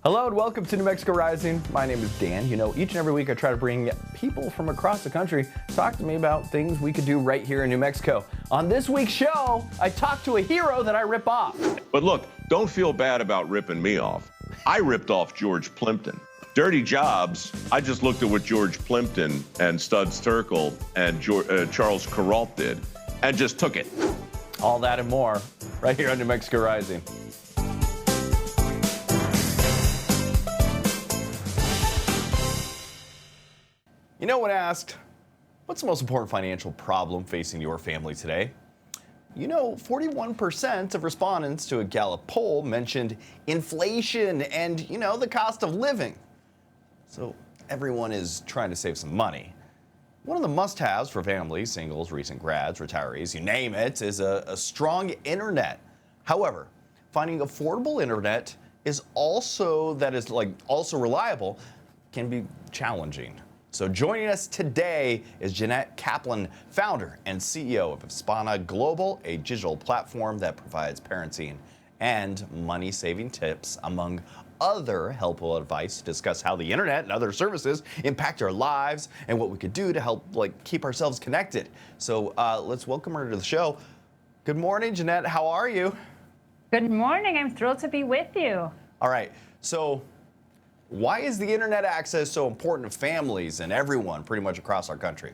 Hello and welcome to New Mexico Rising. My name is Dan. You know, each and every week I try to bring people from across the country to talk to me about things we could do right here in New Mexico. On this week's show, I talk to a hero that I rip off. But look, don't feel bad about ripping me off. I ripped off George Plimpton. Dirty Jobs, I just looked at what George Plimpton and Studs Terkel and Charles Kuralt did and just took it. All that and more right here on New Mexico Rising. You know, when asked, what's the most important financial problem facing your family today? You know, 41% of respondents to a Gallup poll mentioned inflation and, you know, the cost of living. So everyone is trying to save some money. One of the must-haves for families, singles, recent grads, retirees, you name it, is a strong internet. However, finding affordable internet is also reliable can be challenging. So joining us today is Jeanette Kaplan, founder and CEO of Sparta Global, a digital platform that provides parenting and money-saving tips, among other helpful advice, to discuss how the internet and other services impact our lives and what we could do to help keep ourselves connected. So let's welcome her to the show. Good morning, Jeanette. How are you? Good morning. I'm thrilled to be with you. All right. So why is the internet access so important to families and everyone pretty much across our country?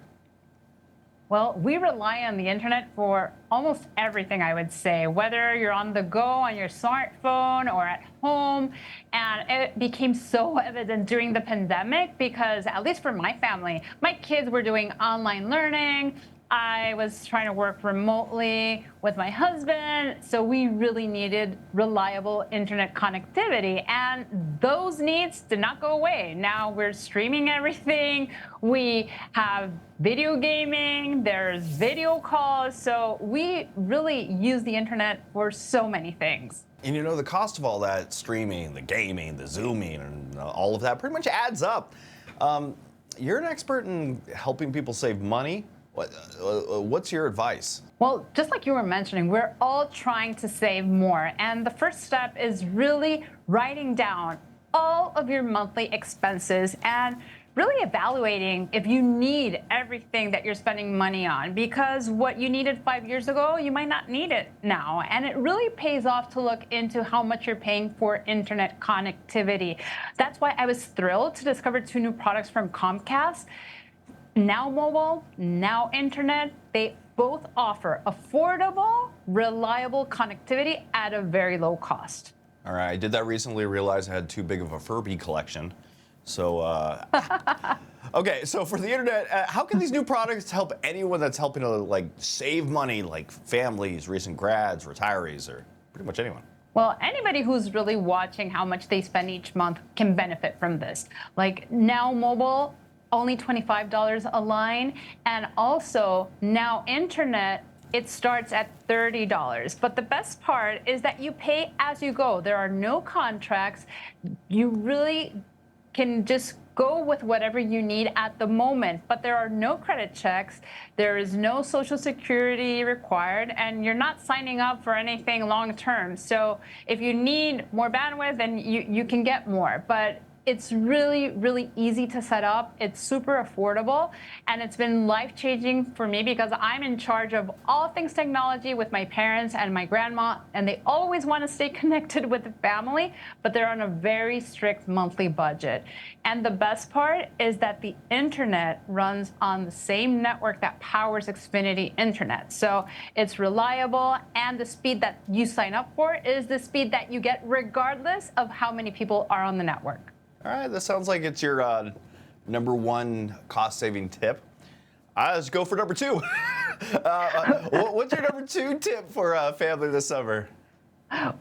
Well, we rely on the internet for almost everything, I would say, whether you're on the go on your smartphone or at home. And it became so evident during the pandemic because, at least for my family, my kids were doing online learning. I was trying to work remotely with my husband, so we really needed reliable internet connectivity, and those needs did not go away. Now we're streaming everything. We have video gaming, there's video calls, so we really use the internet for so many things. And you know, the cost of all that streaming, the gaming, the Zooming, and all of that pretty much adds up. You're an expert in helping people save money. What's your advice? Well, just like you were mentioning, we're all trying to save more. And the first step is really writing down all of your monthly expenses and really evaluating if you need everything that you're spending money on, because what you needed 5 years ago, you might not need it now. And it really pays off to look into how much you're paying for internet connectivity. That's why I was thrilled to discover 2 new products from Comcast. Now Mobile, Now Internet, they both offer affordable, reliable connectivity at a very low cost. All right, I did that recently, realized I had too big of a Furby collection. So, okay, so for the internet, how can these new products help anyone that's helping to save money, like families, recent grads, retirees, or pretty much anyone? Well, anybody who's really watching how much they spend each month can benefit from this. Like Now Mobile, only $25 a line, and also Now Internet, it starts at $30. But the best part is that you pay as you go. There are no contracts. You really can just go with whatever you need at the moment, but there are no credit checks. There is no Social Security required, and you're not signing up for anything long term. So if you need more bandwidth, then you can get more. But it's really, really easy to set up. It's super affordable, and it's been life-changing for me because I'm in charge of all things technology with my parents and my grandma, and they always want to stay connected with the family, but they're on a very strict monthly budget. And the best part is that the internet runs on the same network that powers Xfinity Internet. So it's reliable, and the speed that you sign up for is the speed that you get regardless of how many people are on the network. All right, that sounds like it's your number one cost-saving tip. Let's go for number 2. What's your number 2 tip for a family this summer?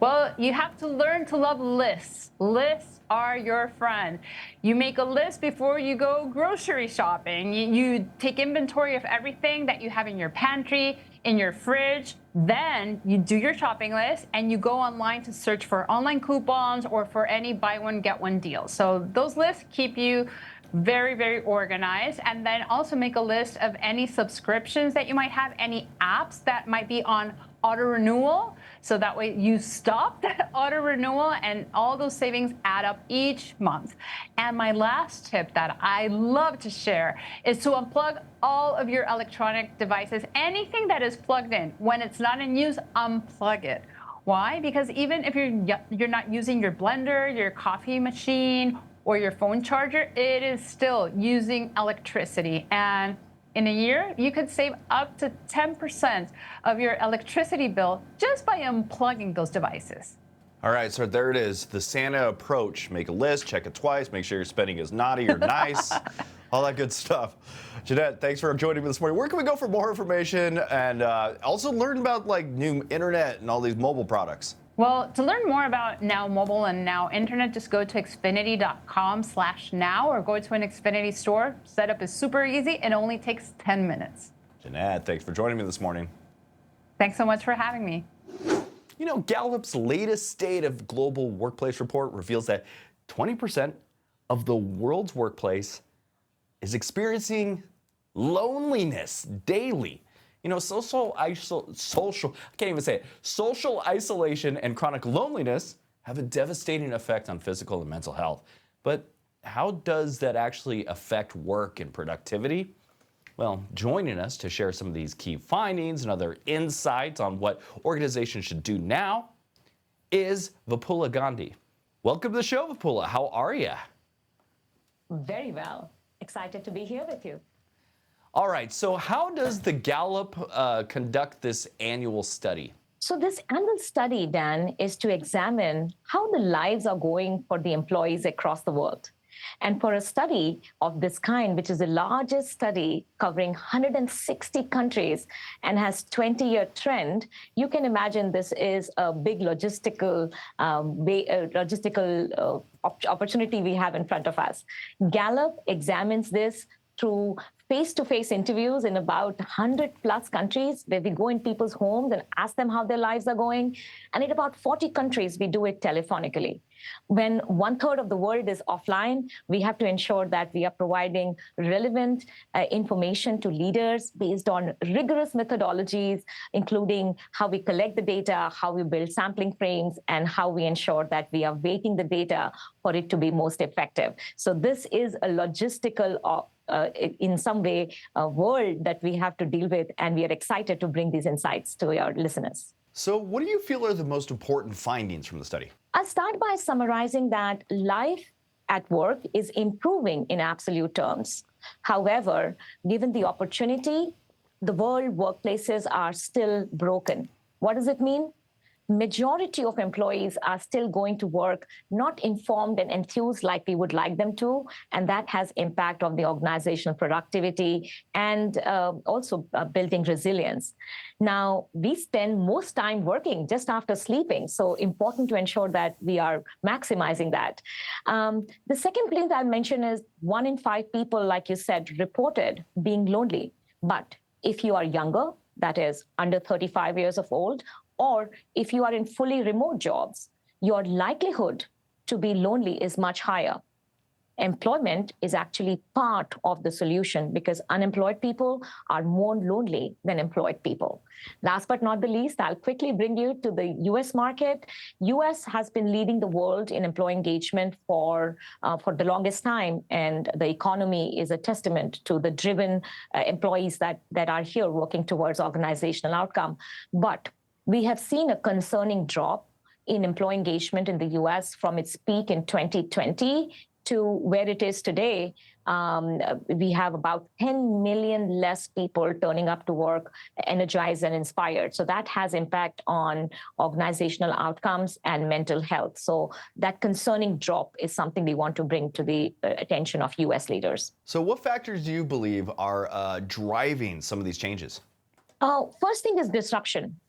Well, you have to learn to love lists. Lists are your friend. You make a list before you go grocery shopping. You take inventory of everything that you have in your pantry, in your fridge. Then you do your shopping list and you go online to search for online coupons or for any buy one, get one deals. So those lists keep you very, very organized. And then also make a list of any subscriptions that you might have, any apps that might be on auto renewal. So that way you stop that auto renewal and all those savings add up each month. And my last tip that I love to share is to unplug all of your electronic devices, anything that is plugged in. When it's not in use, unplug it. Why? Because even if you're not using your blender, your coffee machine, or your phone charger, it is still using electricity. And in a year, you could save up to 10% of your electricity bill just by unplugging those devices. All right, so there it is, the Santa approach. Make a list, check it twice, make sure your spending is naughty or nice, all that good stuff. Jeanette, thanks for joining me this morning. Where can we go for more information and also learn about like new internet and all these mobile products? Well, to learn more about Now Mobile and Now Internet, just go to xfinity.com/now or go to an Xfinity store. Setup is super easy. It only takes 10 minutes. Jeanette, thanks for joining me this morning. Thanks so much for having me. You know, Gallup's latest State of Global Workplace report reveals that 20% of the world's workplace is experiencing loneliness daily. You know, social isolation and chronic loneliness have a devastating effect on physical and mental health. But how does that actually affect work and productivity? Well, joining us to share some of these key findings and other insights on what organizations should do now is Vipula Gandhi. Welcome to the show, Vipula. How are you? Very well. Excited to be here with you. All right, so how does the Gallup conduct this annual study? So this annual study, Dan, is to examine how the lives are going for the employees across the world. And for a study of this kind, which is the largest study covering 160 countries and has 20-year trend, you can imagine this is a big logistical opportunity we have in front of us. Gallup examines this through face-to-face interviews in about 100 plus countries where we go in people's homes and ask them how their lives are going. And in about 40 countries, we do it telephonically. When 1/3 of the world is offline, we have to ensure that we are providing relevant information to leaders based on rigorous methodologies, including how we collect the data, how we build sampling frames, and how we ensure that we are weighting the data for it to be most effective. So this is a logistical in some way, a world that we have to deal with, and we are excited to bring these insights to our listeners. So what do you feel are the most important findings from the study? I'll start by summarizing that life at work is improving in absolute terms. However, given the opportunity, the world workplaces are still broken. What does it mean? Majority of employees are still going to work not informed and enthused like we would like them to, and that has impact on the organizational productivity and also building resilience. Now, we spend most time working just after sleeping, so important to ensure that we are maximizing that. The second thing that I'll mention is 1 in 5 people, like you said, reported being lonely. But if you are younger, that is under 35 years of old, or if you are in fully remote jobs, your likelihood to be lonely is much higher. Employment is actually part of the solution because unemployed people are more lonely than employed people. Last but not the least, I'll quickly bring you to the US market. US has been leading the world in employee engagement for the longest time, and the economy is a testament to the driven employees that are here working towards organizational outcome. But we have seen a concerning drop in employee engagement in the US from its peak in 2020 to where it is today. We have about 10 million less people turning up to work energized and inspired. So that has impact on organizational outcomes and mental health. So that concerning drop is something we want to bring to the attention of US leaders. So what factors do you believe are driving some of these changes? First thing is disruption.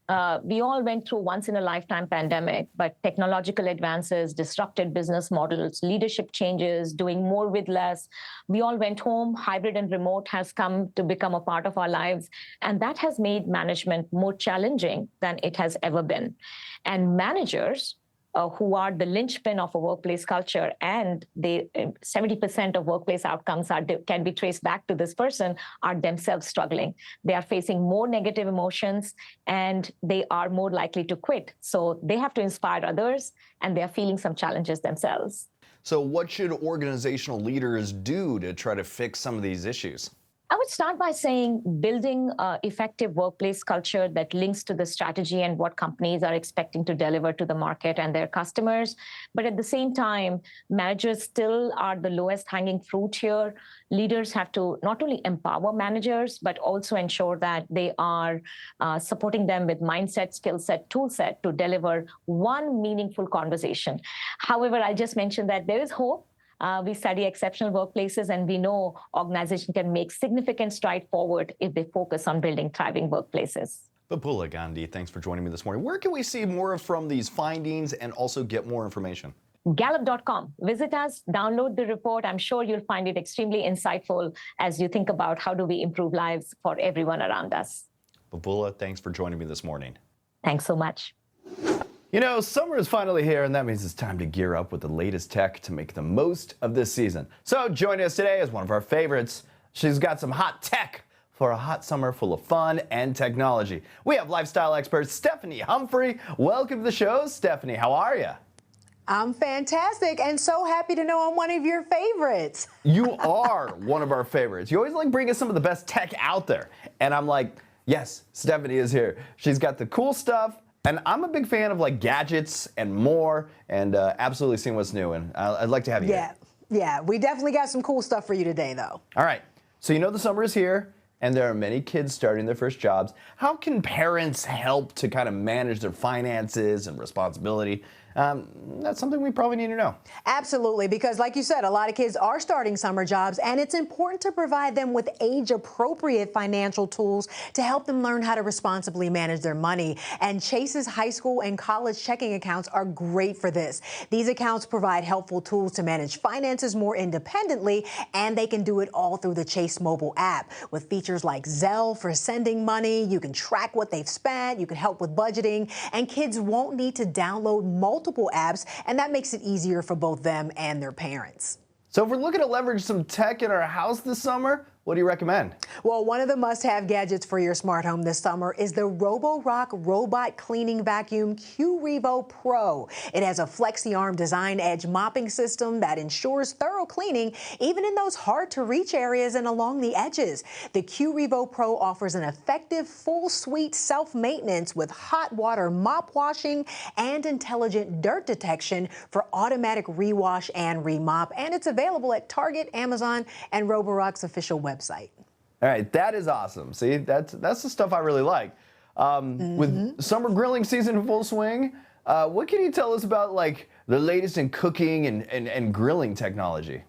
We all went through once-in-a-lifetime pandemic, but technological advances disrupted business models, leadership changes, doing more with less. We all went home. Hybrid and remote has come to become a part of our lives, and that has made management more challenging than it has ever been. And managers who are the linchpin of a workplace culture, and 70% of workplace outcomes can be traced back to this person, are themselves struggling. They are facing more negative emotions, and they are more likely to quit. So they have to inspire others, and they are feeling some challenges themselves. So what should organizational leaders do to try to fix some of these issues? I would start by saying building an effective workplace culture that links to the strategy and what companies are expecting to deliver to the market and their customers. But at the same time, managers still are the lowest hanging fruit here. Leaders have to not only empower managers, but also ensure that they are supporting them with mindset, skill set, tool set to deliver one meaningful conversation. However, I just mentioned that there is hope. We study exceptional workplaces, and we know organizations can make significant stride forward if they focus on building thriving workplaces. Vipula Gandhi, thanks for joining me this morning. Where can we see more from these findings and also get more information? Gallup.com. Visit us, download the report. I'm sure you'll find it extremely insightful as you think about how do we improve lives for everyone around us. Vipula, thanks for joining me this morning. Thanks so much. You know, summer is finally here, and that means it's time to gear up with the latest tech to make the most of this season. So joining us today is one of our favorites. She's got some hot tech for a hot summer full of fun and technology. We have lifestyle expert Stephanie Humphrey. Welcome to the show, Stephanie. How are you? I'm fantastic and so happy to know I'm one of your favorites. You are one of our favorites. You always like bring us some of the best tech out there. And I'm like, yes, Stephanie is here. She's got the cool stuff. And I'm a big fan of like gadgets and more, and absolutely seeing what's new. And I'd like to have you here. Yeah, we definitely got some cool stuff for you today, though. All right. So you know the summer is here, and there are many kids starting their first jobs. How can parents help to kind of manage their finances and responsibility? That's something we probably need to know. Absolutely, because like you said, a lot of kids are starting summer jobs, and it's important to provide them with age-appropriate financial tools to help them learn how to responsibly manage their money. And Chase's high school and college checking accounts are great for this. These accounts provide helpful tools to manage finances more independently, and they can do it all through the Chase mobile app. With features like Zelle for sending money, you can track what they've spent, you can help with budgeting, and kids won't need to download multiple apps, and that makes it easier for both them and their parents. So if we're looking to leverage some tech in our house this summer, what do you recommend? Well, one of the must-have gadgets for your smart home this summer is the Roborock Robot Cleaning Vacuum Q-Revo Pro. It has a flexi-arm design edge mopping system that ensures thorough cleaning, even in those hard-to-reach areas and along the edges. The Q-Revo Pro offers an effective full-suite self-maintenance with hot water mop washing and intelligent dirt detection for automatic rewash and remop, and it's available at Target, Amazon, and Roborock's official website. All right, that is awesome. See, that's the stuff I really like. With summer grilling season in full swing, what can you tell us about like the latest in cooking and grilling technology?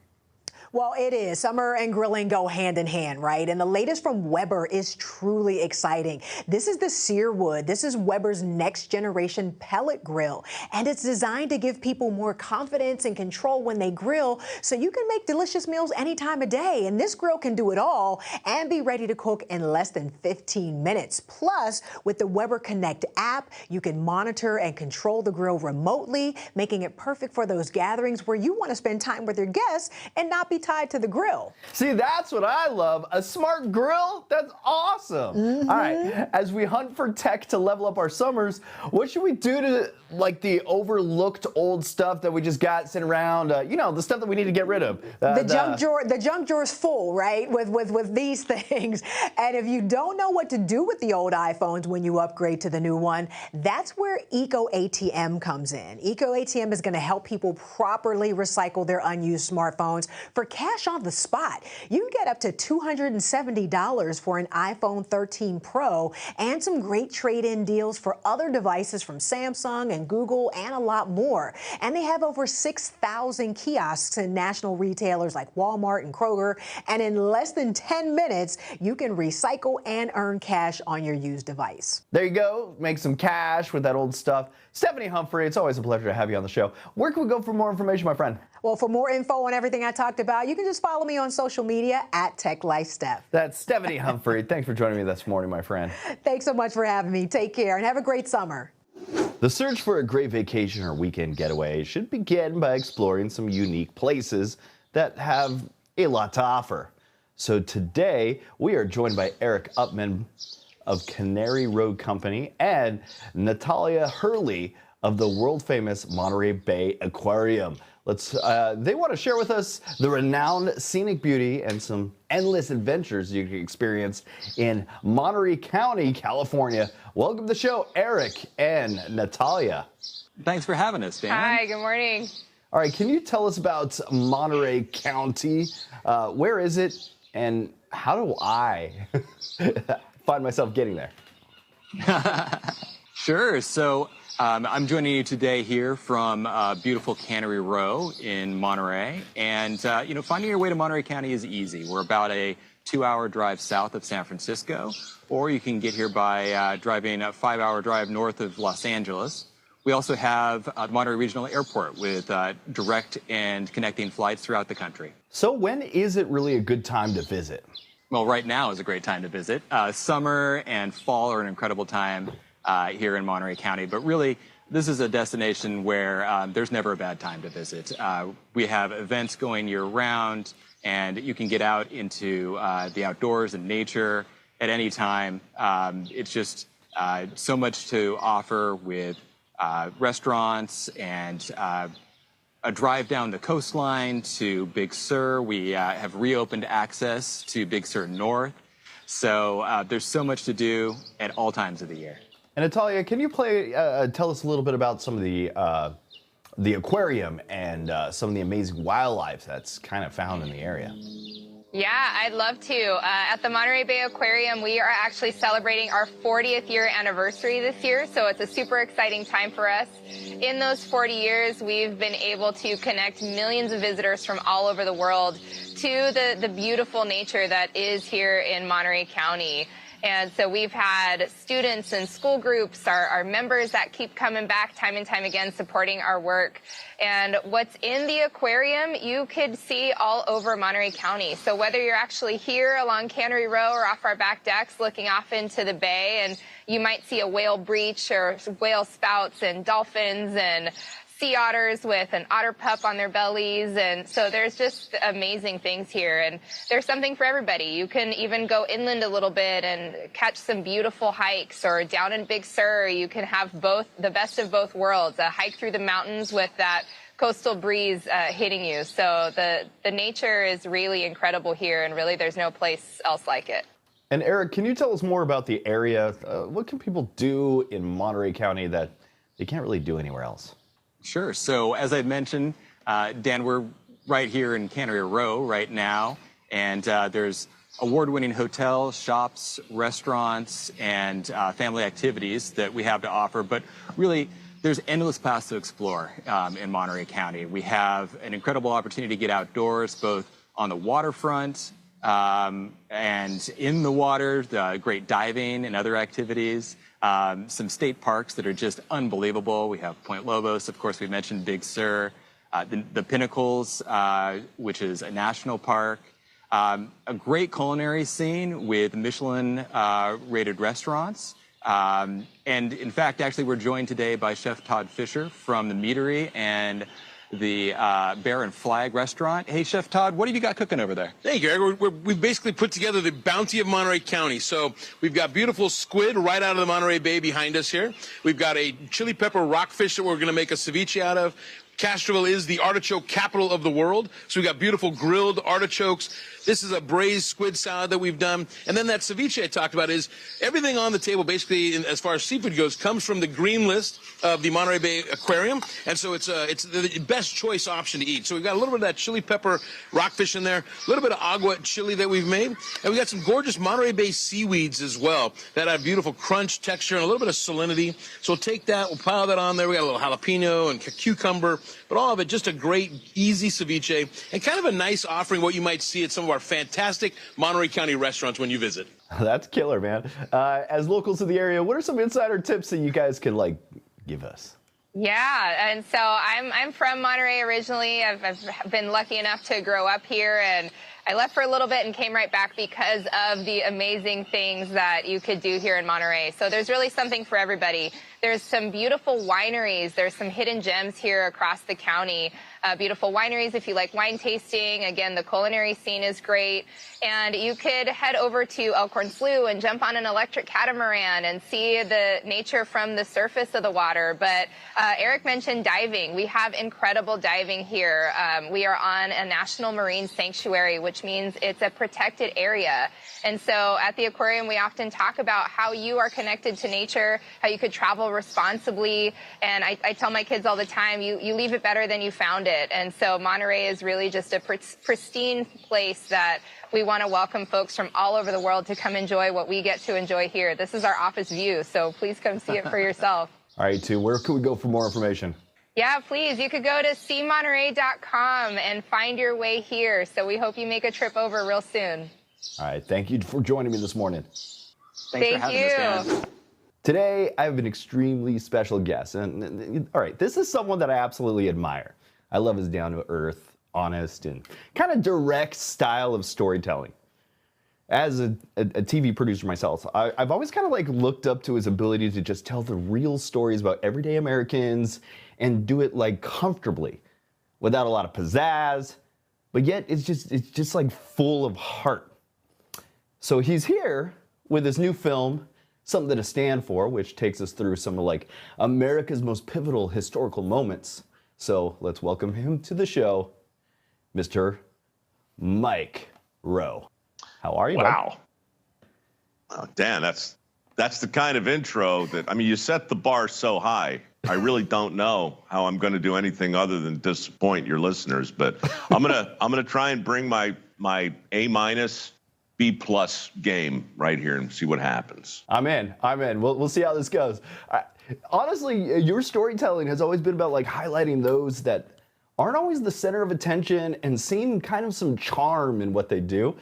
Well, it is. Summer and grilling go hand in hand, right? And the latest from Weber is truly exciting. This is the Searwood. This is Weber's next generation pellet grill. And it's designed to give people more confidence and control when they grill, so you can make delicious meals any time of day. And this grill can do it all and be ready to cook in less than 15 minutes. Plus, with the Weber Connect app, you can monitor and control the grill remotely, making it perfect for those gatherings where you want to spend time with your guests and not be tied to the grill. See, that's what I love. A smart grill? That's awesome. All right, as we hunt for tech to level up our summers, what should we do to like the overlooked old stuff that we just got sitting around, you know, the stuff that we need to get rid of? The junk drawer's full, right, with these things. And if you don't know what to do with the old iPhones when you upgrade to the new one, that's where Eco ATM comes in. Eco ATM is going to help people properly recycle their unused smartphones for cash on the spot. You can get up to $270 for an iPhone 13 Pro and some great trade-in deals for other devices from Samsung and Google and a lot more. And they have over 6,000 kiosks in national retailers like Walmart and Kroger. And in less than 10 minutes, you can recycle and earn cash on your used device. There you go. Make some cash with that old stuff. Stephanie Humphrey, it's always a pleasure to have you on the show. Where can we go for more information, my friend? Well, for more info on everything I talked about, you can just follow me on social media at TechLifeSteph. That's Stephanie Humphrey. Thanks for joining me this morning, my friend. Thanks so much for having me. Take care and have a great summer. The search for a great vacation or weekend getaway should begin by exploring some unique places that have a lot to offer. So today, we are joined by Eric Uppman of Canary Road Company and Natalia Hurley of the world-famous Monterey Bay Aquarium. They want to share with us the renowned scenic beauty and some endless adventures you can experience in Monterey County, California. Welcome to the show, Eric and Natalia. Thanks for having us, Dan. Hi, good morning. All right, can you tell us about Monterey County? Where is it, and how do I find myself getting there? Sure. So I'm joining you today here from beautiful Canary Row in Monterey. And, finding your way to Monterey County is easy. We're about a 2-hour drive south of San Francisco, or you can get here by driving a 5-hour drive north of Los Angeles. We also have the Monterey Regional Airport with direct and connecting flights throughout the country. So when is it really a good time to visit? Well, right now is a great time to visit. Summer and fall are an incredible time here in Monterey County, but really this is a destination where there's never a bad time to visit. We have events going year-round, and you can get out into the outdoors and nature at any time. It's just so much to offer with restaurants and a drive down the coastline to Big Sur. We have reopened access to Big Sur North. So there's so much to do at all times of the year. And Natalia, can you tell us a little bit about some of the aquarium and some of the amazing wildlife that's kind of found in the area? Yeah, I'd love to. At the Monterey Bay Aquarium, we are actually celebrating our 40th year anniversary this year, so it's a super exciting time for us. In those 40 years, we've been able to connect millions of visitors from all over the world to the beautiful nature that is here in Monterey County. And so we've had students and school groups, our members that keep coming back time and time again, supporting our work. And what's in the aquarium, you could see all over Monterey County. So whether you're actually here along Canary Row or off our back decks looking off into the bay, and you might see a whale breach or whale spouts and dolphins and sea otters with an otter pup on their bellies. And so there's just amazing things here, and there's something for everybody. You can even go inland a little bit and catch some beautiful hikes, or down in Big Sur you can have the best of both worlds, a hike through the mountains with that coastal breeze hitting you. So the nature is really incredible here, and really there's no place else like it. And Eric, can you tell us more about the area? What can people do in Monterey County that they can't really do anywhere else? Sure. So as I mentioned, Dan, we're right here in Canary Row right now, and there's award-winning hotels, shops, restaurants, and family activities that we have to offer. But really, there's endless paths to explore in Monterey County. We have an incredible opportunity to get outdoors, both on the waterfront and in the water, great diving and other activities. Some state parks that are just unbelievable. We have Point Lobos, of course, we mentioned Big Sur, the Pinnacles, which is a national park, a great culinary scene with Michelin rated restaurants. And in fact, actually, we're joined today by Chef Todd Fisher from the Meadery and the Bear and Flag restaurant. Hey, Chef Todd, what have you got cooking over there? Thank you, Eric. We've basically put together the bounty of Monterey County. So we've got beautiful squid right out of the Monterey Bay behind us here. We've got a chili pepper rockfish that we're going to make a ceviche out of. Castroville is the artichoke capital of the world. So we've got beautiful grilled artichokes. This is a braised squid salad that we've done. And then that ceviche I talked about is everything on the table, basically, as far as seafood goes, comes from the green list of the Monterey Bay Aquarium. And so it's the best choice option to eat. So we've got a little bit of that chili pepper rockfish in there, a little bit of agua chili that we've made. And we got some gorgeous Monterey Bay seaweeds as well that have beautiful crunch texture and a little bit of salinity. So we'll take that, we'll pile that on there. We got a little jalapeno and cucumber, but all of it just a great, easy ceviche and kind of a nice offering, what you might see at some of our fantastic Monterey County restaurants when you visit. That's killer, man. As locals of the area, what are some insider tips that you guys could give us? Yeah, and so I'm from Monterey originally. I've been lucky enough to grow up here, and I left for a little bit and came right back because of the amazing things that you could do here in Monterey. So there's really something for everybody. There's some beautiful wineries. There's some hidden gems here across the county. Beautiful wineries if you like wine tasting. Again, the culinary scene is great. And you could head over to Elkhorn Slough and jump on an electric catamaran and see the nature from the surface of the water. But Eric mentioned diving. We have incredible diving here. We are on a national marine sanctuary, which means it's a protected area. And so at the aquarium, we often talk about how you are connected to nature, how you could travel responsibly. And I tell my kids all the time, you leave it better than you found it. And so Monterey is really just a pristine place that we want to welcome folks from all over the world to come enjoy what we get to enjoy here. This is our office view, so please come see it for yourself. All right, T, where can we go for more information? Yeah, please. You could go to cmonterey.com and find your way here. So we hope you make a trip over real soon. All right, thank you for joining me this morning. Thanks for Thank having us, Dan. Today, I have an extremely special guest. And all right, this is someone that I absolutely admire. I love his down-to-earth, honest, and kind of direct style of storytelling. As a TV producer myself, I've always kind of like looked up to his ability to just tell the real stories about everyday Americans and do it like comfortably, without a lot of pizzazz, but yet it's just like full of heart. So he's here with his new film, Something to Stand For, which takes us through some of like America's most pivotal historical moments. So let's welcome him to the show, Mr. Mike Rowe. How are you? Wow. Oh, Dan, that's the kind of intro that, I mean, you set the bar so high. I really don't know how I'm going to do anything other than disappoint your listeners, but I'm gonna try and bring my A-, B+ game right here and see what happens. I'm in. We'll see how this goes. Honestly, your storytelling has always been about like highlighting those that aren't always the center of attention and seeing kind of some charm in what they do.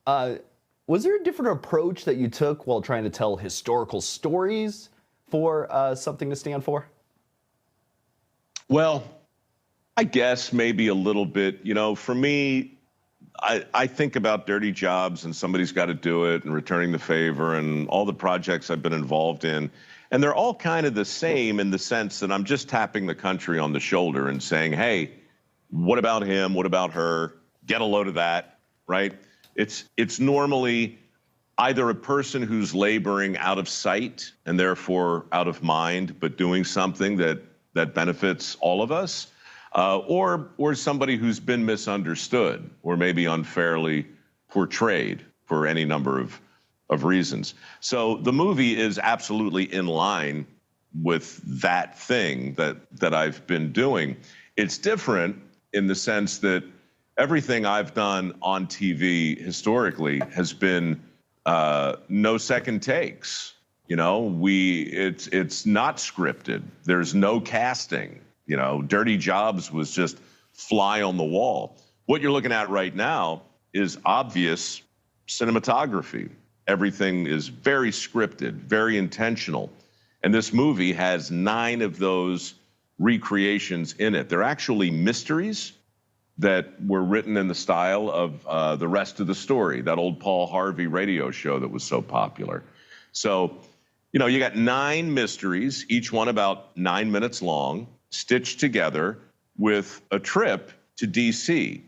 Was there a different approach that you took while trying to tell historical stories for Something to Stand For? Well, I guess maybe a little bit. You know, for me, I think about dirty jobs and somebody's got to do it and returning the favor and all the projects I've been involved in. And they're all kind of the same in the sense that I'm just tapping the country on the shoulder and saying, hey, what about him? What about her? Get a load of that, right? It's normally either a person who's laboring out of sight and therefore out of mind, but doing something that benefits all of us, or somebody who's been misunderstood or maybe unfairly portrayed for any number of reasons. So the movie is absolutely in line with that thing that I've been doing. It's different in the sense that everything I've done on TV historically has been no second takes. You know, it's not scripted. There's no casting. You know, Dirty Jobs was just fly on the wall. What you're looking at right now is obvious cinematography. Everything is very scripted, very intentional. And this movie has 9 of those recreations in it. They're actually mysteries that were written in the style of The Rest of the Story, that old Paul Harvey radio show that was so popular. So, you know, you got 9 mysteries, each one about 9 minutes long, stitched together with a trip to D.C.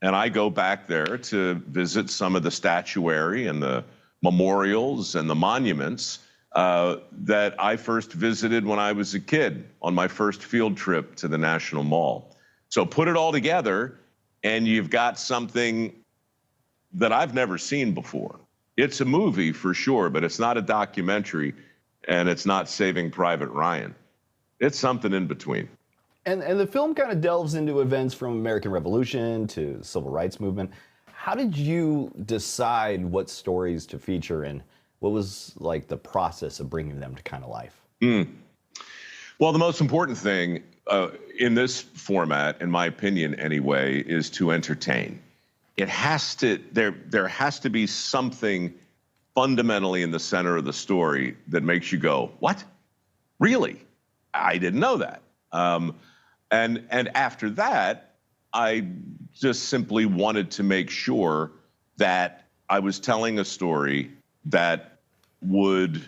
And I go back there to visit some of the statuary and the memorials and the monuments that I first visited when I was a kid on my first field trip to the National Mall. So put it all together, and you've got something that I've never seen before. It's a movie for sure, but it's not a documentary, and it's not Saving Private Ryan. It's something in between. And the film kind of delves into events from American Revolution to the Civil Rights Movement. How did you decide what stories to feature, and what was like the process of bringing them to kind of life? Well, the most important thing in this format, in my opinion anyway, is to entertain. It has to, there has to be something fundamentally in the center of the story that makes you go, what? Really? I didn't know that. And after that, I just simply wanted to make sure that I was telling a story that would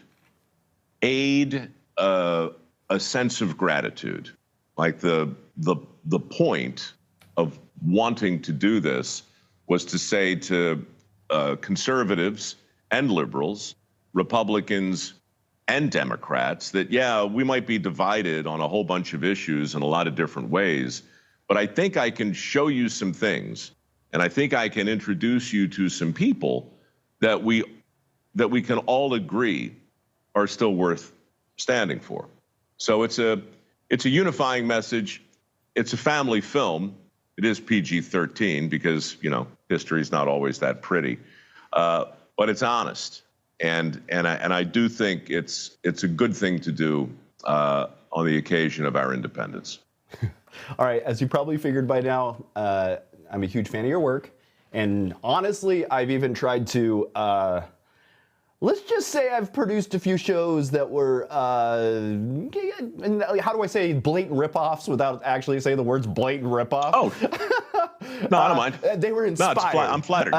aid a sense of gratitude. Like the point of wanting to do this was to say to conservatives and liberals, Republicans and Democrats, that, yeah, we might be divided on a whole bunch of issues in a lot of different ways, but I think I can show you some things, and I think I can introduce you to some people that we can all agree are still worth standing for. So it's a unifying message. It's a family film. It is PG-13 because, you know, history's not always that pretty, but it's honest. And I do think it's a good thing to do on the occasion of our independence. All right, as you probably figured by now, I'm a huge fan of your work. And honestly, I've even tried to, let's just say I've produced a few shows that were, how do I say blatant ripoffs without actually saying the words blatant ripoff? Oh, no, I don't mind. They were inspired. No, I'm flattered.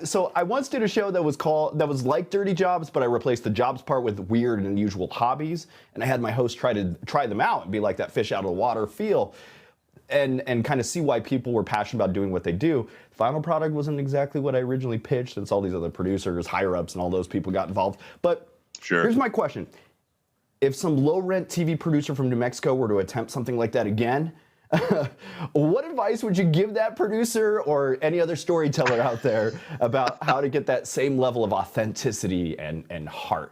So I once did a show that was like Dirty Jobs, but I replaced the jobs part with weird and unusual hobbies, and I had my host try them out and be like that fish out of the water feel, and kind of see why people were passionate about doing what they do. The final product wasn't exactly what I originally pitched, and it's all these other producers, higher ups, and all those people got involved. But sure. Here's my question: if some low-rent TV producer from New Mexico were to attempt something like that again, what advice would you give that producer or any other storyteller out there about how to get that same level of authenticity and heart?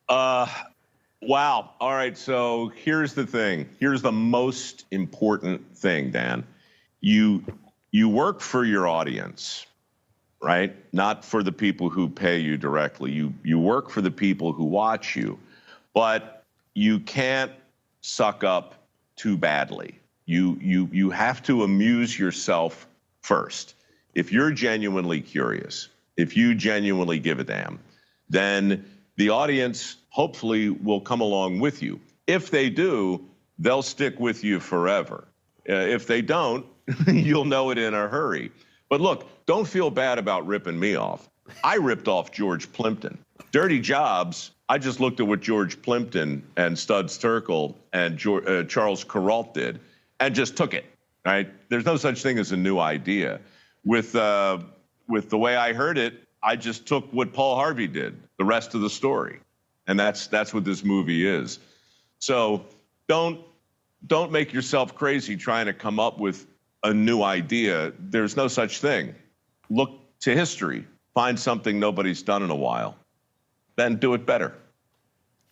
Wow. All right. So here's the thing. Here's the most important thing, Dan. You work for your audience, right? Not for the people who pay you directly. You work for the people who watch you, but you can't suck up too badly. You have to amuse yourself first. If you're genuinely curious, if you genuinely give a damn, then the audience hopefully will come along with you. If they do, they'll stick with you forever. If they don't, you'll know it in a hurry. But look, don't feel bad about ripping me off. I ripped off George Plimpton. Dirty Jobs, I just looked at what George Plimpton and Studs Terkel and Charles Kuralt did and just took it, right? There's no such thing as a new idea. With the way I heard it, I just took what Paul Harvey did, the rest of the story. And that's what this movie is. So don't make yourself crazy trying to come up with a new idea. There's no such thing. Look to history. Find something nobody's done in a while. Then do it better.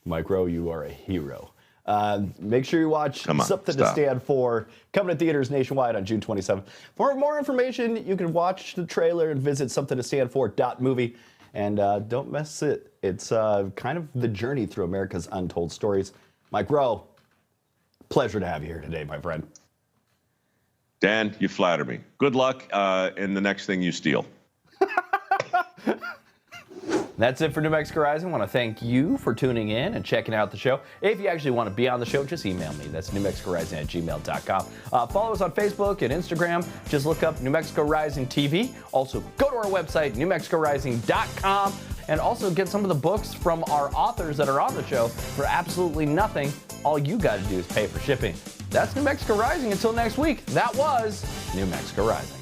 Mike Rowe, you are a hero. Make sure you watch Something to Stand For, coming to theaters nationwide on June 27th. For more information, you can watch the trailer and visit somethingtostandfor.movie. And don't miss it. It's kind of the journey through America's untold stories. Mike Rowe, pleasure to have you here today, my friend. Dan, you flatter me. Good luck in the next thing you steal. That's it for New Mexico Rising. I want to thank you for tuning in and checking out the show. If you actually want to be on the show, just email me. That's newmexicorising@gmail.com. Follow us on Facebook and Instagram. Just look up New Mexico Rising TV. Also, go to our website, newmexicorising.com, and also get some of the books from our authors that are on the show for absolutely nothing. All you got to do is pay for shipping. That's New Mexico Rising. Until next week, that was New Mexico Rising.